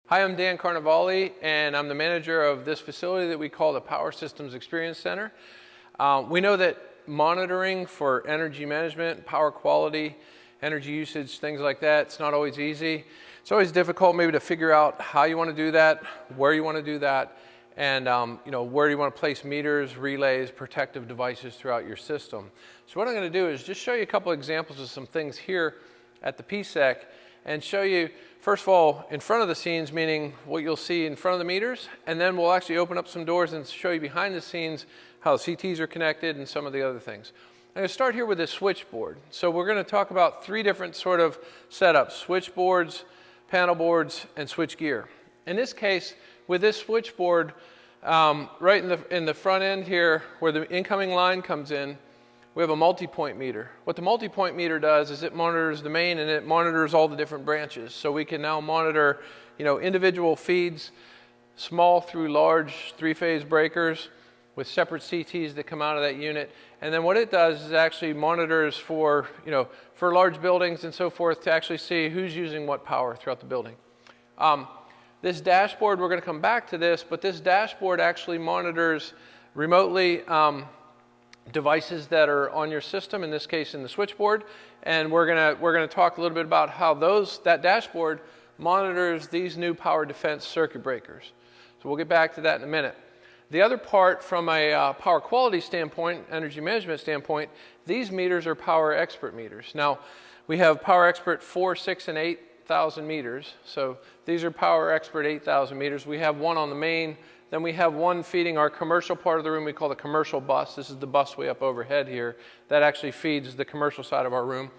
Hi, I'm Dan Carnevale, and I'm the manager of this facility that we call the Power Systems Experience Center. We know that monitoring for energy management, power quality, energy usage, things like that, it's not always easy. It's always difficult maybe to figure out how you want to do that, where you want to do that, and where you want to place meters, relays, protective devices throughout your system. So what I'm going to do is just show you a couple examples of some things here at the PSEC and show you, first of all, in front of the scenes, meaning what you'll see in front of the meters, and then we'll actually open up some doors and show you behind the scenes how the CTs are connected and some of the other things. I'm going to start here with this switchboard. So we're going to talk about three different sort of setups: switchboards, panel boards, and switchgear. In this case, with this switchboard, right in the front end here, where the incoming line comes in, we have a multi-point meter. What the multi-point meter does is it monitors the main and it monitors all the different branches. So we can now monitor, individual feeds, small through large three-phase breakers with separate CTs that come out of that unit. And then what it does is it actually monitors for large buildings and so forth to actually see who's using what power throughout the building. This dashboard, we're going to come back to this, but this dashboard actually monitors remotely devices that are on your system, in this case in the switchboard, and we're gonna talk a little bit about how that dashboard monitors these new power defense circuit breakers. So we'll get back to that in a minute. The other part, from a power quality standpoint, energy management standpoint, these meters are Power Expert meters. Now, we have Power Expert 4, 6, and 8,000 meters. So these are Power Expert 8,000 meters. We have one on the main. Then we have one feeding our commercial part of the room we call the commercial bus. This is the bus way up overhead here. That actually feeds the commercial side of our room.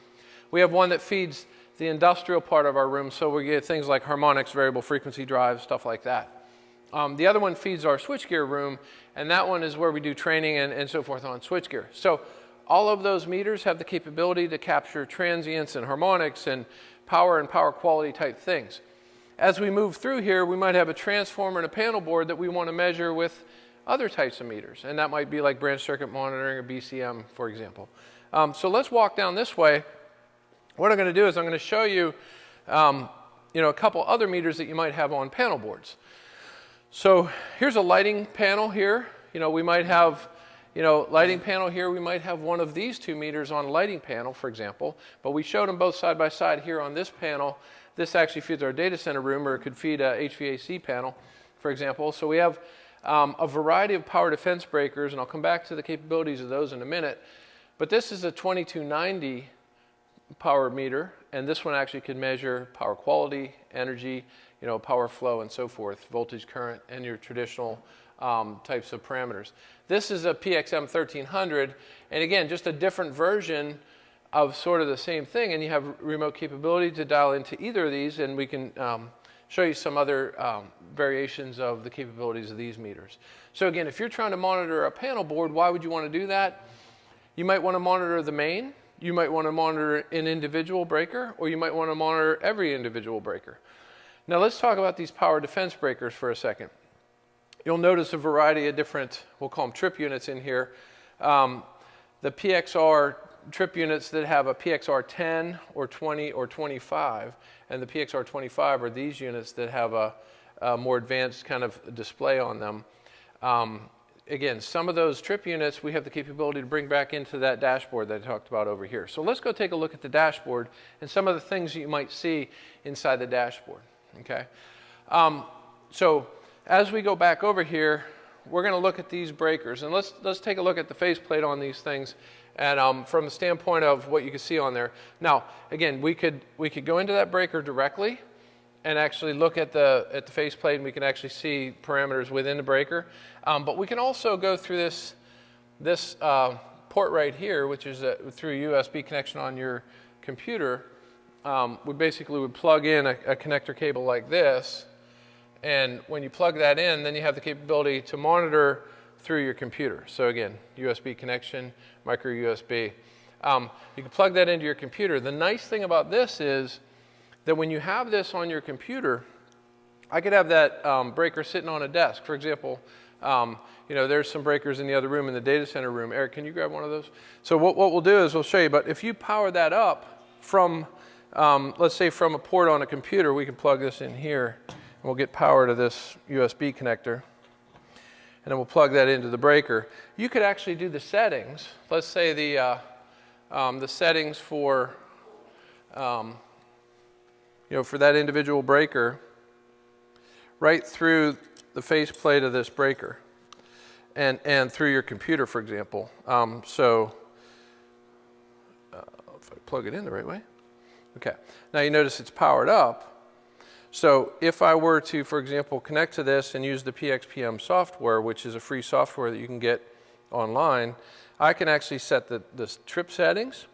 We have one that feeds the industrial part of our room, so we get things like harmonics, variable frequency drives, stuff like that. The other one feeds our switchgear room, and that one is where we do training and so forth on switchgear. So all of those meters have the capability to capture transients and harmonics and power quality type things. As we move through here, we might have a transformer and a panel board that we want to measure with other types of meters, and that might be like branch circuit monitoring or BCM, for example. So let's walk down this way. What I'm going to do is I'm going to show you, a couple other meters that you might have on panel boards. So here's a lighting panel here. We might have, lighting panel here. We might have one of these two meters on a lighting panel, for example, but we showed them both side by side here on this panel. This actually feeds our data center room, or it could feed a HVAC panel, for example. So we have a variety of power defense breakers, and I'll come back to the capabilities of those in a minute. But this is a 2290 power meter, and this one actually can measure power quality, energy, power flow, and so forth, voltage, current, and your traditional types of parameters. This is a PXM 1300, and again, just a different version of sort of the same thing, and you have remote capability to dial into either of these, and we can show you some other variations of the capabilities of these meters. So again, if you're trying to monitor a panel board, why would you want to do that? You might want to monitor the main, you might want to monitor an individual breaker, or you might want to monitor every individual breaker. Now let's talk about these power defense breakers for a second. You'll notice a variety of different, we'll call them trip units in here. The PXR trip units that have a PXR 10 or 20 or 25, and the PXR 25 are these units that have a more advanced kind of display on them. Again, some of those trip units we have the capability to bring back into that dashboard that I talked about over here. So let's go take a look at the dashboard and some of the things you might see inside the dashboard. Okay, so as we go back over here, we're going to look at these breakers, and let's take a look at the faceplate on these things. And from the standpoint of what you can see on there. Now, again, we could go into that breaker directly and actually look at the faceplate, and we can actually see parameters within the breaker. But we can also go through this port right here, which is through a USB connection on your computer. We basically would plug in a connector cable like this, and when you plug that in, then you have the capability to monitor through your computer. So again, USB connection, micro USB. You can plug that into your computer. The nice thing about this is that when you have this on your computer, I could have that breaker sitting on a desk. For example, there's some breakers in the other room, in the data center room. Eric, can you grab one of those? So what we'll do is we'll show you, but if you power that up from, let's say from a port on a computer, we can plug this in here. We'll get power to this USB connector, and then we'll plug that into the breaker. You could actually do the settings. Let's say the settings for, for that individual breaker right through the faceplate of this breaker and through your computer, for example. If I plug it in the right way. Okay, now you notice it's powered up. So if I were to, for example, connect to this and use the PXPM software, which is a free software that you can get online, I can actually set the trip settings.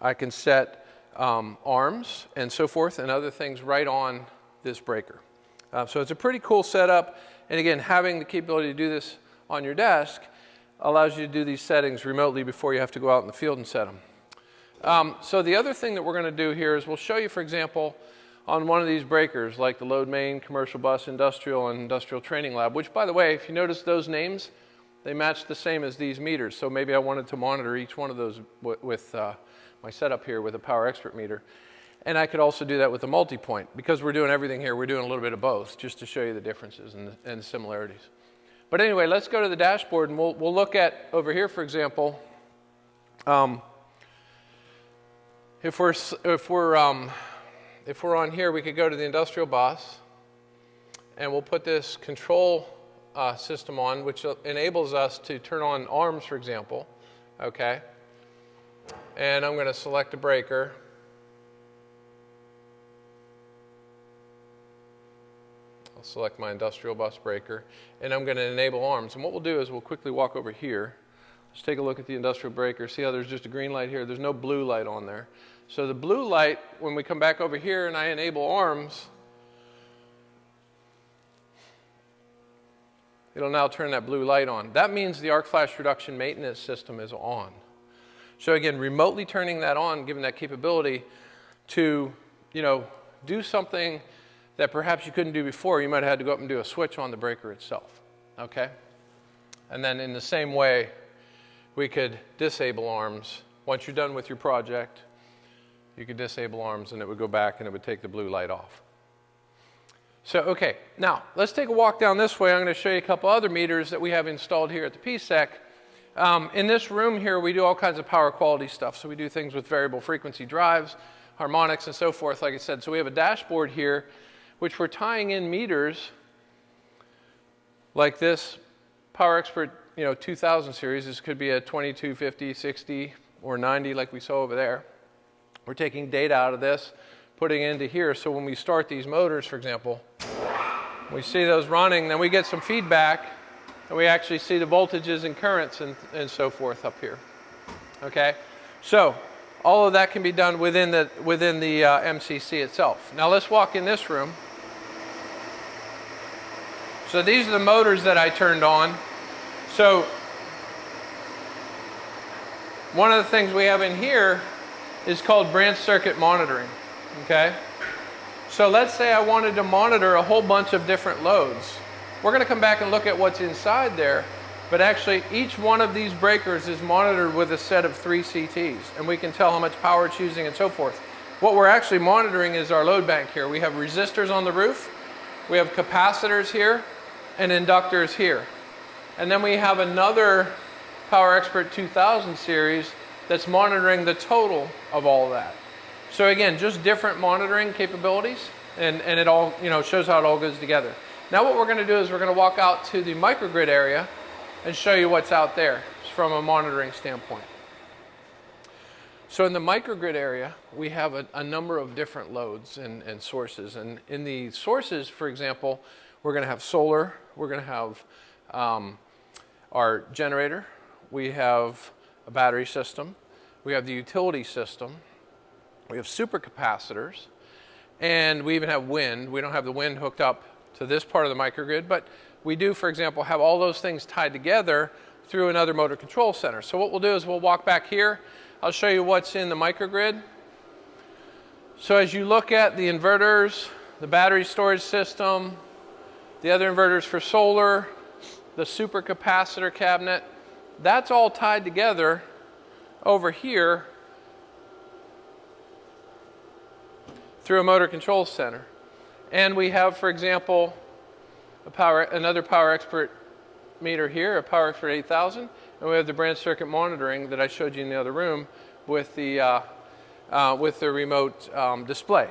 I can set arms and so forth and other things right on this breaker. So it's a pretty cool setup. And again, having the capability to do this on your desk allows you to do these settings remotely before you have to go out in the field and set them. So the other thing that we're going to do here is we'll show you, for example, on one of these breakers, like the load main, commercial bus, industrial, and industrial training lab, which, by the way, if you notice those names, they match the same as these meters. So maybe I wanted to monitor each one of those with my setup here with a PowerXpert meter. And I could also do that with a multi-point. Because we're doing everything here, we're doing a little bit of both, just to show you the differences and the similarities. But anyway, let's go to the dashboard, and we'll look at, over here, for example, if we're on here, we could go to the industrial bus, and we'll put this control system on, which enables us to turn on arms, for example. Okay. And I'm going to select a breaker. I'll select my industrial bus breaker, and I'm going to enable arms. And what we'll do is we'll quickly walk over here. Let's take a look at the industrial breaker. See how there's just a green light here? There's no blue light on there. So the blue light, when we come back over here and I enable arms, it'll now turn that blue light on. That means the arc flash reduction maintenance system is on. So again, remotely turning that on, giving that capability to, do something that perhaps you couldn't do before. You might have had to go up and do a switch on the breaker itself. Okay? And then in the same way, we could disable arms. Once you're done with your project, you could disable arms and it would go back and it would take the blue light off. So, okay, now let's take a walk down this way. I'm going to show you a couple other meters that we have installed here at the PSEC. In this room here, we do all kinds of power quality stuff. So we do things with variable frequency drives, harmonics, and so forth, like I said. So we have a dashboard here, which we're tying in meters like this PowerXpert 2000 series. This could be a 22, 50, 60, or 90 like we saw over there. We're taking data out of this, putting it into here. So when we start these motors, for example, we see those running, then we get some feedback, and we actually see the voltages and currents and so forth up here. Okay? So all of that can be done within the MCC itself. Now let's walk in this room. So these are the motors that I turned on. So one of the things we have in here is called branch circuit monitoring. Okay? So let's say I wanted to monitor a whole bunch of different loads. We're going to come back and look at what's inside there, but actually each one of these breakers is monitored with a set of 3 CTs, and we can tell how much power it's using and so forth. What we're actually monitoring is our load bank here. We have resistors on the roof, we have capacitors here, and inductors here. And then we have another PowerXpert 2000 series that's monitoring the total of all of that. So again, just different monitoring capabilities, and it all shows how it all goes together. Now what we're going to do is we're going to walk out to the microgrid area and show you what's out there from a monitoring standpoint. So in the microgrid area, we have a number of different loads and sources. And in the sources, for example, we're going to have solar, we're going to have our generator, we have a battery system, we have the utility system, we have supercapacitors, and we even have wind. We don't have the wind hooked up to this part of the microgrid, but we do, for example, have all those things tied together through another motor control center. So what we'll do is we'll walk back here. I'll show you what's in the microgrid. So as you look at the inverters, the battery storage system, the other inverters for solar, the supercapacitor cabinet, that's all tied together over here through a motor control center. And we have, for example, another Power Expert meter here, a Power Expert 8000, and we have the branch circuit monitoring that I showed you in the other room with the remote display.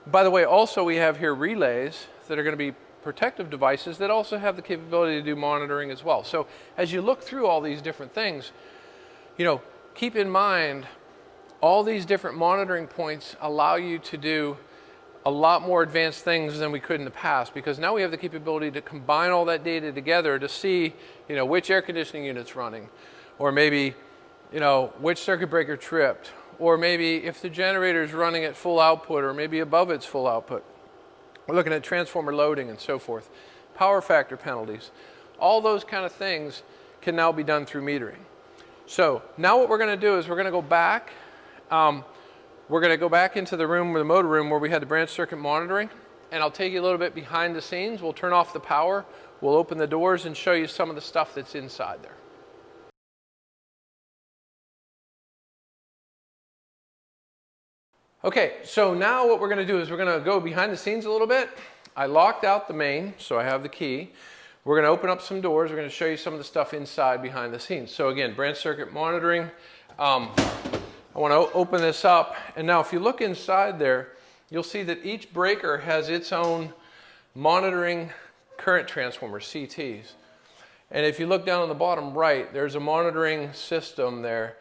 By the way, also we have here relays that are going to be protective devices that also have the capability to do monitoring as well. So as you look through all these different things, keep in mind all these different monitoring points allow you to do a lot more advanced things than we could in the past, because now we have the capability to combine all that data together to see, which air conditioning unit's running, or maybe, which circuit breaker tripped, or maybe if the generator is running at full output or maybe above its full output. We're looking at transformer loading and so forth. Power factor penalties. All those kind of things can now be done through metering. So now what we're going to do is we're going to go back. We're going to go back into the room, the motor room, where we had the branch circuit monitoring, and I'll take you a little bit behind the scenes. We'll turn off the power, we'll open the doors and show you some of the stuff that's inside there. Okay, so now what we're going to do is we're going to go behind the scenes a little bit. I locked out the main, so I have the key. We're going to open up some doors. We're going to show you some of the stuff inside behind the scenes. So again, branch circuit monitoring. I want to open this up, and now if you look inside there, you'll see that each breaker has its own monitoring current transformer, CTs. And if you look down on the bottom right, there's a monitoring system there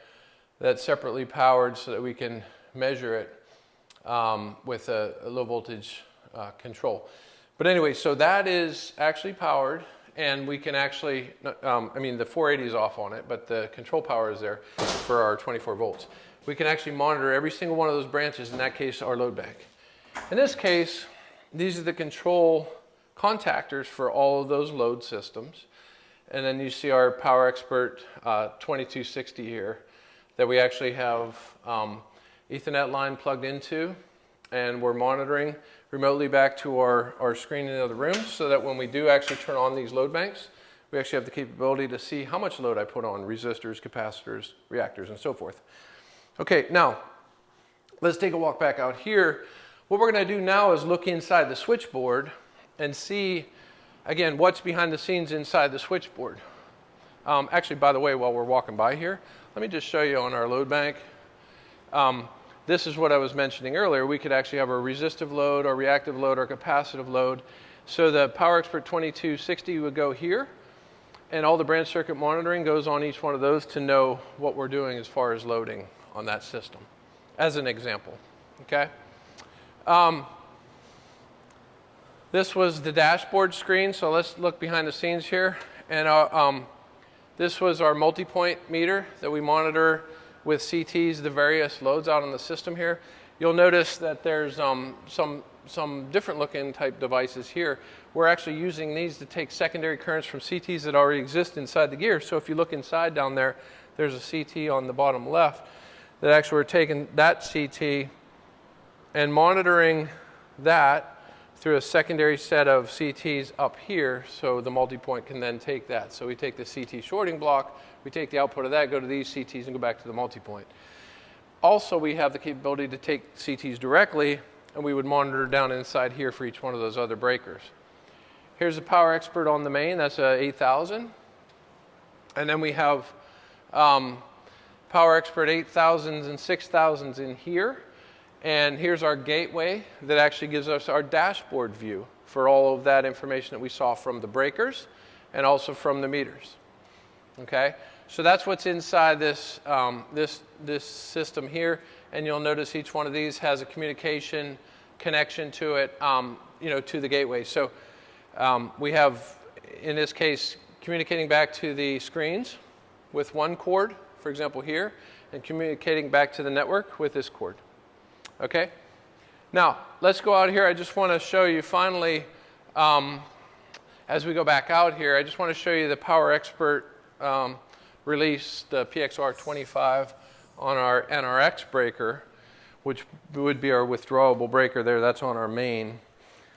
that's separately powered so that we can measure it with a low voltage control. But anyway, so that is actually powered, and we can actually, the 480 is off on it, but the control power is there for our 24 volts. We can actually monitor every single one of those branches, in that case, our load bank. In this case, these are the control contactors for all of those load systems. And then you see our Power Expert 2260 here that we actually have Ethernet line plugged into, and we're monitoring remotely back to our screen in the other room, so that when we do actually turn on these load banks, we actually have the capability to see how much load I put on, resistors, capacitors, reactors, and so forth. Okay, now let's take a walk back out here. What we're going to do now is look inside the switchboard and see, again, what's behind the scenes inside the switchboard. Actually, by the way, while we're walking by here, let me just show you on our load bank. This is what I was mentioning earlier. We could actually have our resistive load, our reactive load, our capacitive load. So the Power Expert 2260 would go here, and all the branch circuit monitoring goes on each one of those to know what we're doing as far as loading on that system, as an example. Okay. This was the dashboard screen, so let's look behind the scenes here. And this was our multi-point meter that we monitor with CTs, the various loads out on the system here. You'll notice that there's some different looking type devices here. We're actually using these to take secondary currents from CTs that already exist inside the gear. So if you look inside down there, there's a CT on the bottom left that actually we're taking that CT and monitoring that through a secondary set of CTs up here, so the multi-point can then take that. So we take the CT shorting block, we take the output of that, go to these CTs, and go back to the multi-point. Also, we have the capability to take CTs directly, and we would monitor down inside here for each one of those other breakers. Here's a Power Expert on the main, that's a 8000. And then we have Power Expert 8000s and 6000s in here. And here's our gateway that actually gives us our dashboard view for all of that information that we saw from the breakers and also from the meters. Okay, so that's what's inside this, this system here. And you'll notice each one of these has a communication connection to it, to the gateway. So we have, in this case, communicating back to the screens with one cord, for example here, and communicating back to the network with this cord. Okay, now let's go out here. I just want to show you finally, as we go back out here, I just want to show you the Power Expert release, the PXR25 on our NRX breaker, which would be our withdrawable breaker there. That's on our main.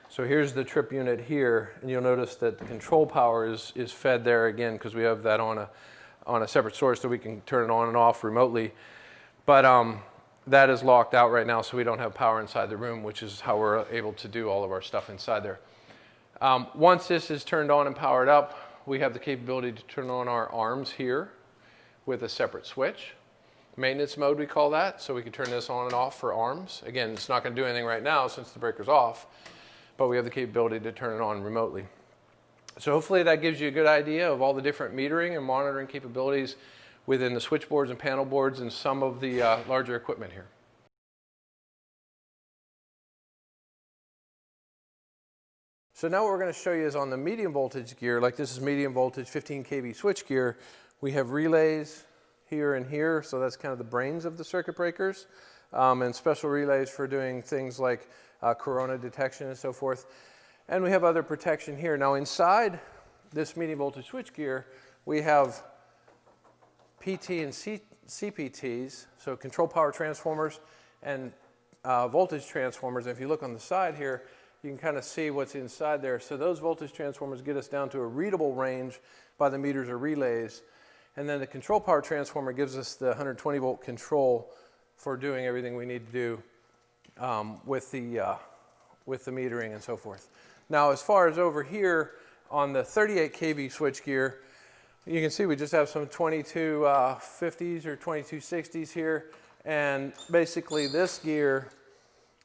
So here's the trip unit here, and you'll notice that the control power is fed there again because we have that on a separate source so we can turn it on and off remotely. But that is locked out right now, so we don't have power inside the room, which is how we're able to do all of our stuff inside there. Once this is turned on and powered up, we have the capability to turn on our arms here with a separate switch. Maintenance mode, we call that, so we can turn this on and off for arms. Again, it's not going to do anything right now since the breaker's off, but we have the capability to turn it on remotely. So hopefully that gives you a good idea of all the different metering and monitoring capabilities within the switchboards and panel boards and some of the larger equipment here. So now what we're going to show you is on the medium voltage gear, like this is medium voltage 15 kV switch gear, we have relays here and here, so that's kind of the brains of the circuit breakers, and special relays for doing things like corona detection and so forth. And we have other protection here. Now inside this medium voltage switch gear, we have PT and CPTs, so control power transformers and voltage transformers. And if you look on the side here, you can kind of see what's inside there. So those voltage transformers get us down to a readable range by the meters or relays. And then the control power transformer gives us the 120 volt control for doing everything we need to do with the metering and so forth. Now as far as over here on the 38 kV switch gear, you can see we just have some 2250s or 2260s here. And basically this gear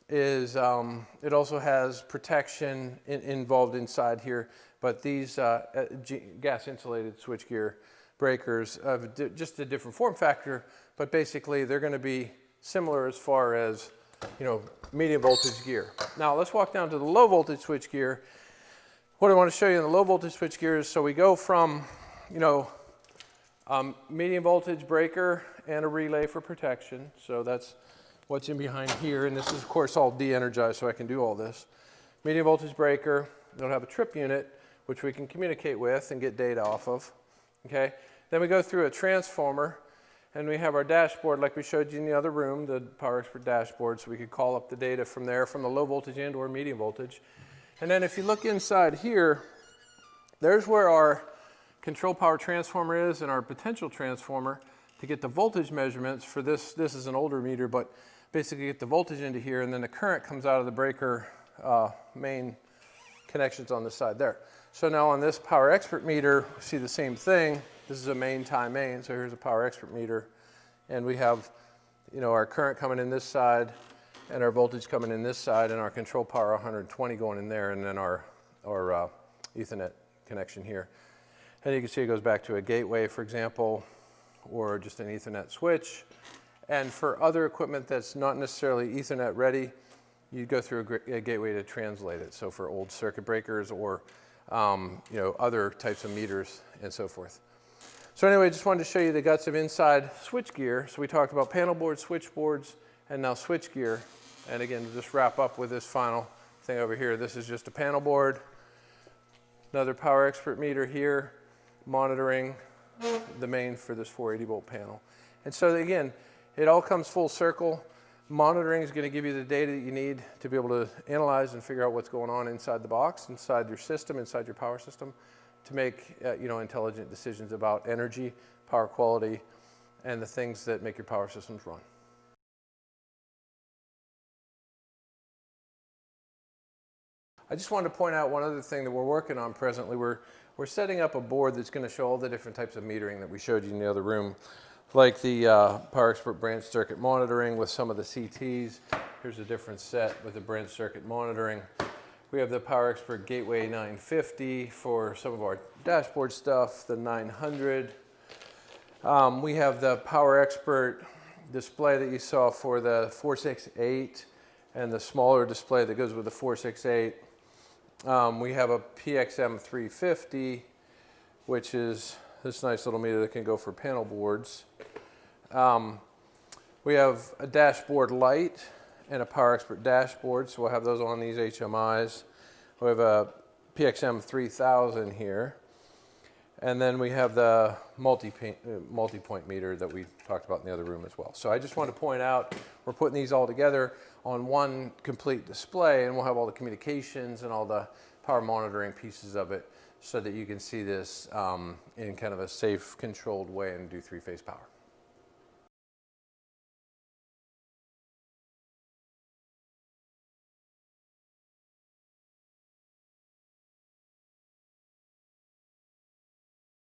is, it also has protection involved inside here, but these gas insulated switchgear breakers have just a different form factor, but basically they're going to be similar as far as, you know, medium voltage gear. Now let's walk down to the low voltage switchgear. What I want to show you in the low voltage switchgear is, so we go from, you know, medium voltage breaker and a relay for protection. So that's what's in behind here, and this is of course all de-energized, so I can do all this. Medium voltage breaker, it'll have a trip unit which we can communicate with and get data off of. Okay, then we go through a transformer, and we have our dashboard like we showed you in the other room, the PowerXpert dashboard, so we could call up the data from there from the low voltage and or medium voltage. And then if you look inside here, there's where our control power transformer is and our potential transformer to get the voltage measurements for this. This is an older meter, but basically get the voltage into here, and then the current comes out of the breaker main connections on the side there. So now on this PowerXpert meter, we see the same thing. This is a main time main, so here's a PowerXpert meter, and we have, you know, our current coming in this side, and our voltage coming in this side, and our control power 120 going in there, and then our Ethernet connection here. And you can see it goes back to a gateway, for example, or just an Ethernet switch. And for other equipment that's not necessarily Ethernet ready, you go through a gateway to translate it. So for old circuit breakers or you know, other types of meters and so forth. So anyway, just wanted to show you the guts of inside switchgear. So we talked about panel boards, switchboards, and now switchgear. And again, just wrap up with this final thing over here. This is just a panel board, another PowerXpert meter here, monitoring the main for this 480 volt panel. And so again, it all comes full circle. Monitoring is going to give you the data that you need to be able to analyze and figure out what's going on inside the box, inside your system, inside your power system, to make you know, intelligent decisions about energy, power quality, and the things that make your power systems run. I just wanted to point out one other thing that we're working on presently. We're setting up a board that's going to show all the different types of metering that we showed you in the other room, like the PowerXpert branch circuit monitoring with some of the CTs. Here's a different set with the branch circuit monitoring. We have the PowerXpert Gateway 950 for some of our dashboard stuff, the 900. We have the PowerXpert display that you saw for the 468 and the smaller display that goes with the 468. We have a PXM 350, which is this nice little meter that can go for panel boards. We have a dashboard light and a PowerXpert dashboard, so we'll have those on these HMIs. We have a PXM 3000 here. And then we have the multi-point meter that we talked about in the other room as well. So I just want to point out, we're putting these all together on one complete display, and we'll have all the communications and all the power monitoring pieces of it so that you can see this in kind of a safe, controlled way and do three-phase power.